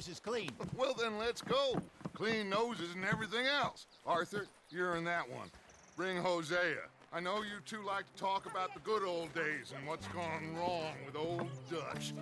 nose is clean. Well, then let's go. Clean noses and everything else. Arthur, you're in that one. Bring Hosea. I know you two like to talk about the good old days and what's gone wrong with old Dutch.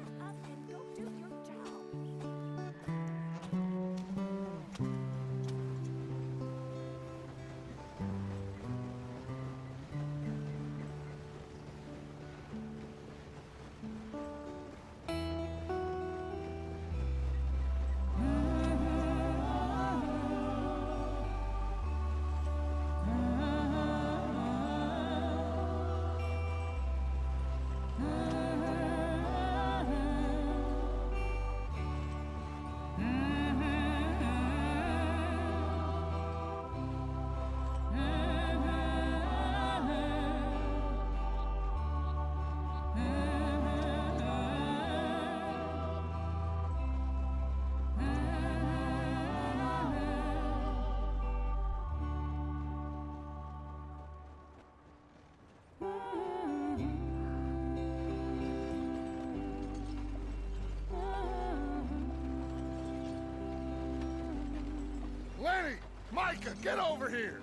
Lenny! Micah, get over here!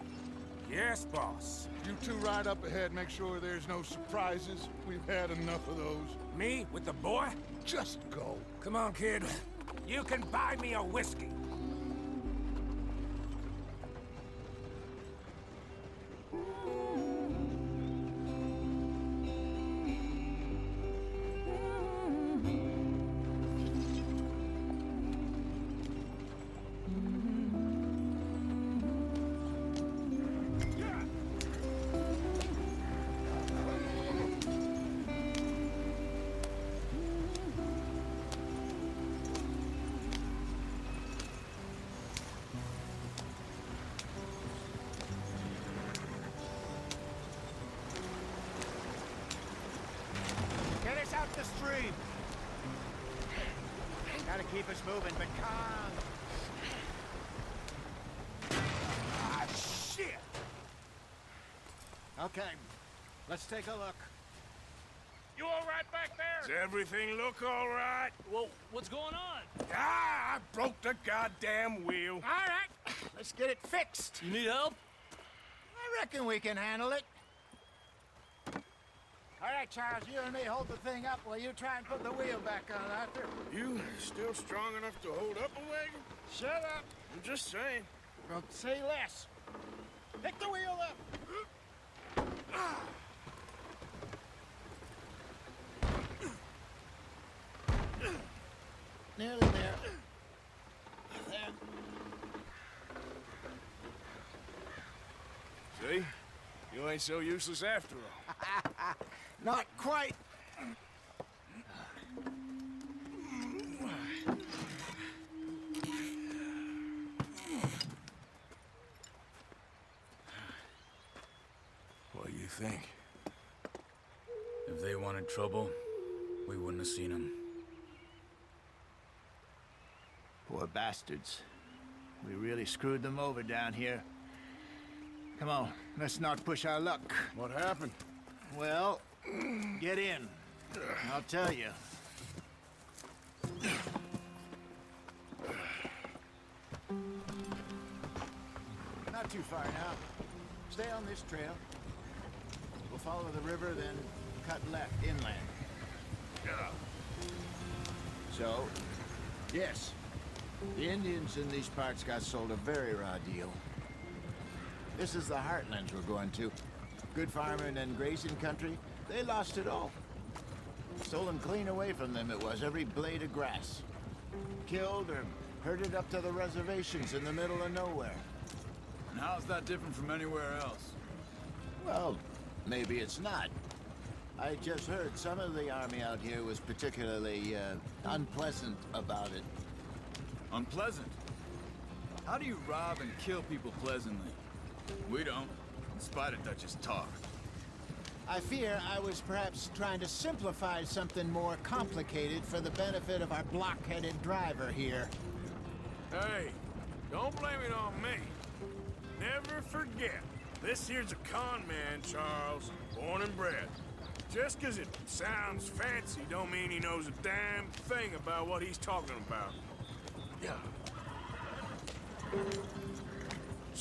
Yes, boss. You two ride up ahead, make sure there's no surprises. We've had enough of those. Me with the boy? Just go. Come on, kid. You can buy me a whiskey. Get us out the stream. Gotta keep us moving, but calm. Ah, shit! Okay, let's take a look. You all right back there? Does everything look all right? Well, what's going on? Ah, I broke the goddamn wheel. All right, let's get it fixed. You need help? I reckon we can handle it. All right, Charles, you and me hold the thing up while you try and put the wheel back on, Arthur. You still strong enough to hold up a wagon? Shut up. I'm just saying. Don't say less. Pick the wheel up. Nearly there. There. See? You ain't so useless after all. Not quite. What do you think? If they wanted trouble, we wouldn't have seen them. Poor bastards. We really screwed them over down here. Come on, let's not push our luck. What happened? Well, get in. I'll tell you. Not too far now. Stay on this trail. We'll follow the river, then cut left inland. Yeah. So, yes, the Indians in these parts got sold a very raw deal. This is the heartlands we're going to. Good farming and grazing country, they lost it all. Stolen clean away from them it was, every blade of grass. Killed or herded up to the reservations in the middle of nowhere. And how's that different from anywhere else? Well, maybe it's not. I just heard some of the army out here was particularly, unpleasant about it. Unpleasant? How do you rob and kill people pleasantly? We don't, in spite of Dutch's talk. I fear I was perhaps trying to simplify something more complicated for the benefit of our block-headed driver here. Hey, don't blame it on me. Never forget, this here's a con man, Charles, born and bred. Just 'cause it sounds fancy don't mean he knows a damn thing about what he's talking about.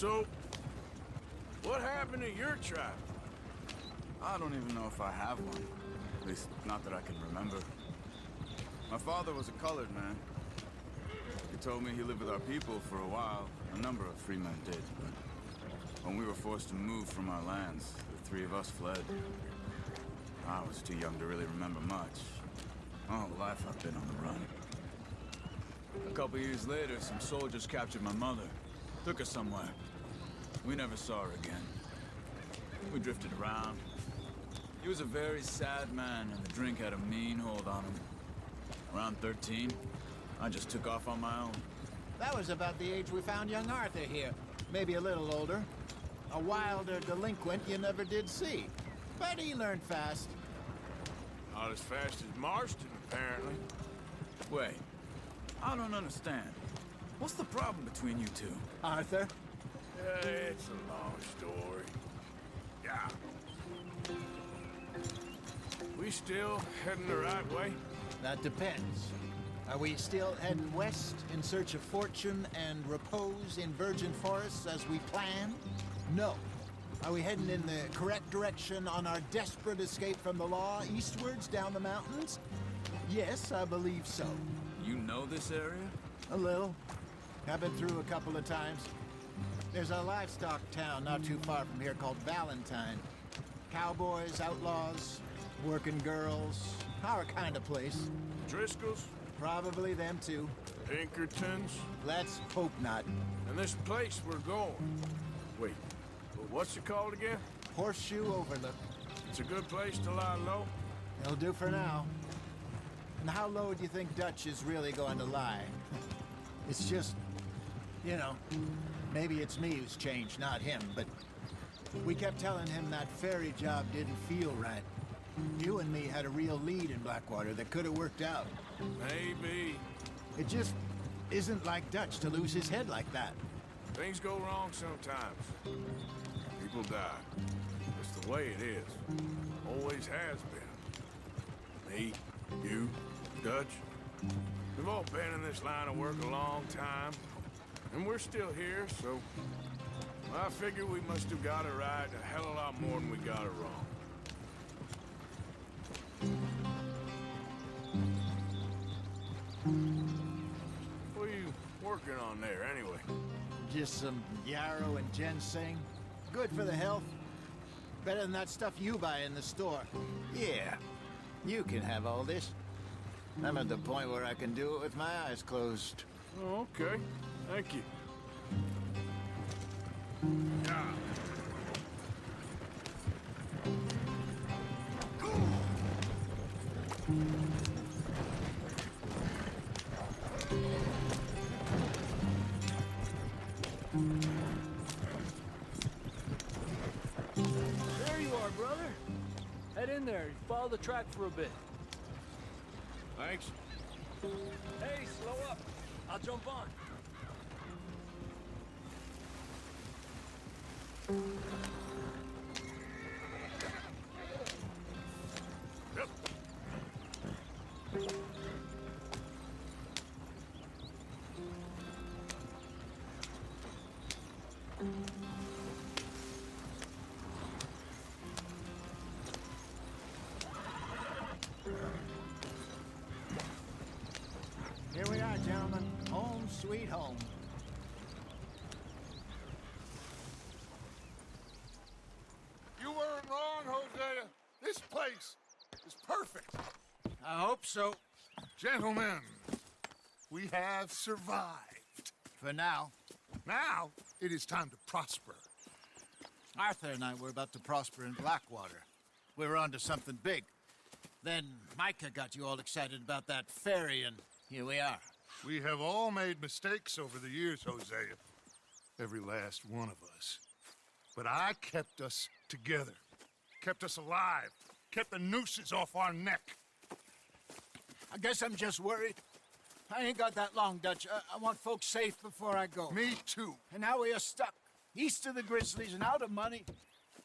So, what happened to your tribe? I don't even know if I have one. At least, not that I can remember. My father was a colored man. He told me he lived with our people for a while. A number of free men did, but when we were forced to move from our lands, the three of us fled. I was too young to really remember much. My whole life I've been on the run. A couple years later, some soldiers captured my mother. Took her somewhere. We never saw her again. We drifted around. He was a very sad man, and the drink had a mean hold on him. Around 13, I just took off on my own. That was about the age we found young Arthur here. Maybe a little older. A wilder delinquent you never did see. But he learned fast. Not as fast as Marston, apparently. Wait, I don't understand. What's the problem between you two? Arthur? It's a long story. Yeah. We still heading the right way? That depends. Are we still heading west in search of fortune and repose in virgin forests as we planned? No. Are we heading in the correct direction on our desperate escape from the law eastwards down the mountains? Yes, I believe so. You know this area? A little. I've been through a couple of times. There's a livestock town not too far from here called Valentine. Cowboys, outlaws, working girls, our kind of place. Driscoll's? Probably them too. Pinkertons? Let's hope not. And this place we're going. Wait, what's it called again? Horseshoe Overlook. It's a good place to lie low? It'll do for now. And how low do you think Dutch is really going to lie? It's just, you know, maybe it's me who's changed, not him, but we kept telling him that ferry job didn't feel right. You and me had a real lead in Blackwater that could have worked out. Maybe. It just isn't like Dutch to lose his head like that. Things go wrong sometimes. People die. It's the way it is. Always has been. Me, you, Dutch. We've all been in this line of work a long time. And we're still here, so I figure we must have got it right a hell of a lot more than we got it wrong. What are you working on there, anyway? Just some yarrow and ginseng. Good for the health. Better than that stuff you buy in the store. Yeah, you can have all this. I'm at the point where I can do it with my eyes closed. Oh, okay. Thank you. Yeah. There you are, brother. Head in there. Follow the track for a bit. Thanks. Hey, slow up. I'll jump on. Yep. Here we are, gentlemen. Home sweet home. You weren't wrong, Hosea. This place is perfect. I hope so. Gentlemen, we have survived. For now. Now, it is time to prosper. Arthur and I were about to prosper in Blackwater. We were onto something big. Then Micah got you all excited about that ferry, and here we are. We have all made mistakes over the years, Hosea. Every last one of us. But I kept us together. Kept us alive. Kept the nooses off our neck. I guess I'm just worried. I ain't got that long, Dutch. I want folks safe before I go. Me too. And now we are stuck, east of the Grizzlies and out of money,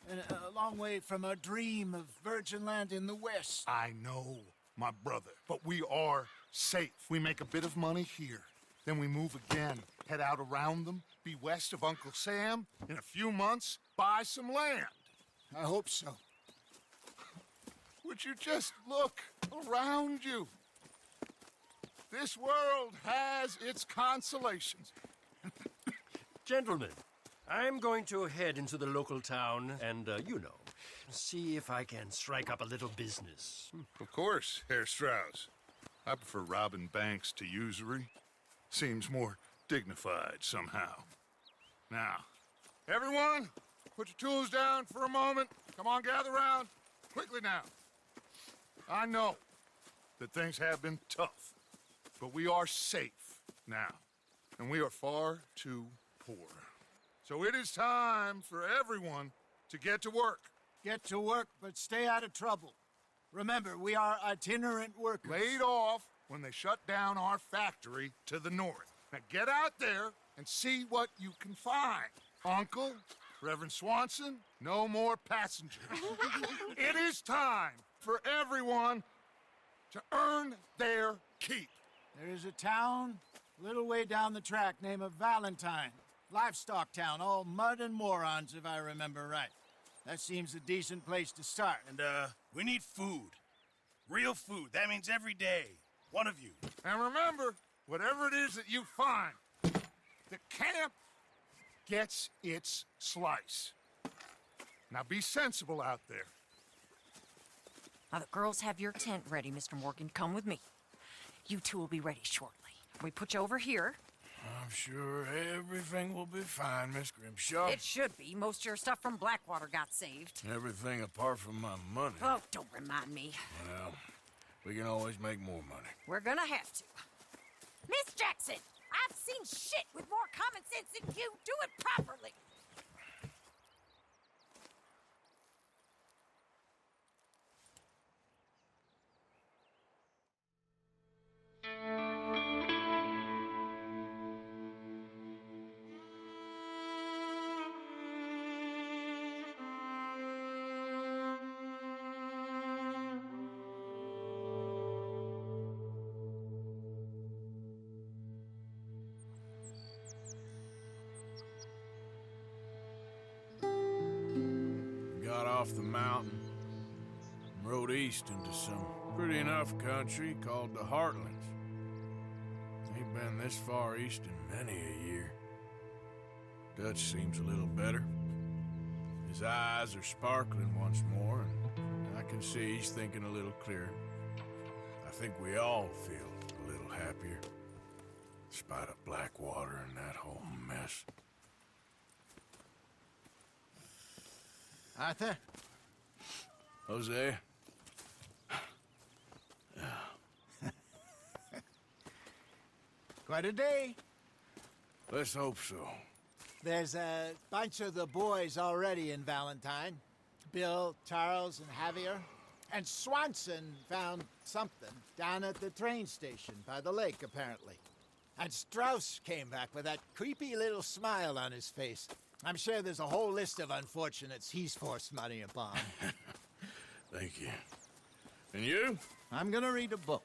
and a long way from our dream of virgin land in the west. I know, my brother. But we are safe. We make a bit of money here. Then we move again, head out around them, be west of Uncle Sam. In a few months, buy some land. I hope so. Would you just look around you? This world has its consolations. Gentlemen, I'm going to head into the local town and, see if I can strike up a little business. Of course, Herr Strauss. I prefer robbing banks to usury. Seems more dignified somehow. Now, everyone, put your tools down for a moment. Come on, gather round. Quickly now. I know that things have been tough, but we are safe now, and we are far too poor. So it is time for everyone to get to work. Get to work, but stay out of trouble. Remember, we are itinerant workers. Laid off when they shut down our factory to the north. Now get out there and see what you can find. Uncle, Reverend Swanson, no more passengers. It is time for everyone to earn their keep. There is a town a little way down the track named Valentine. Livestock town, all mud and morons, if I remember right. That seems a decent place to start. And, we need food. Real food. That means every day. One of you. And remember, whatever it is that you find, the camp gets its slice. Now be sensible out there. Now, the girls have your tent ready, Mr. Morgan. Come with me. You two will be ready shortly. We put you over here. I'm sure everything will be fine, Miss Grimshaw. It should be. Most of your stuff from Blackwater got saved. Everything apart from my money. Oh, don't remind me. Well, we can always make more money. We're gonna have to. Miss Jackson, I've seen shit with more common sense than you. Do it properly. Got off the mountain and rode east into some pretty enough country called the Heartlands. Ain't been this far east in many a year. Dutch seems a little better. His eyes are sparkling once more, and I can see he's thinking a little clearer. I think we all feel a little happier, in spite of Blackwater and that whole mess. Arthur? Jose? Quite a day. Let's hope so. There's a bunch of the boys already in Valentine. Bill, Charles, and Javier. And Swanson found something down at the train station by the lake, apparently. And Strauss came back with that creepy little smile on his face. I'm sure there's a whole list of unfortunates he's forced money upon. Thank you. And you? I'm gonna read a book.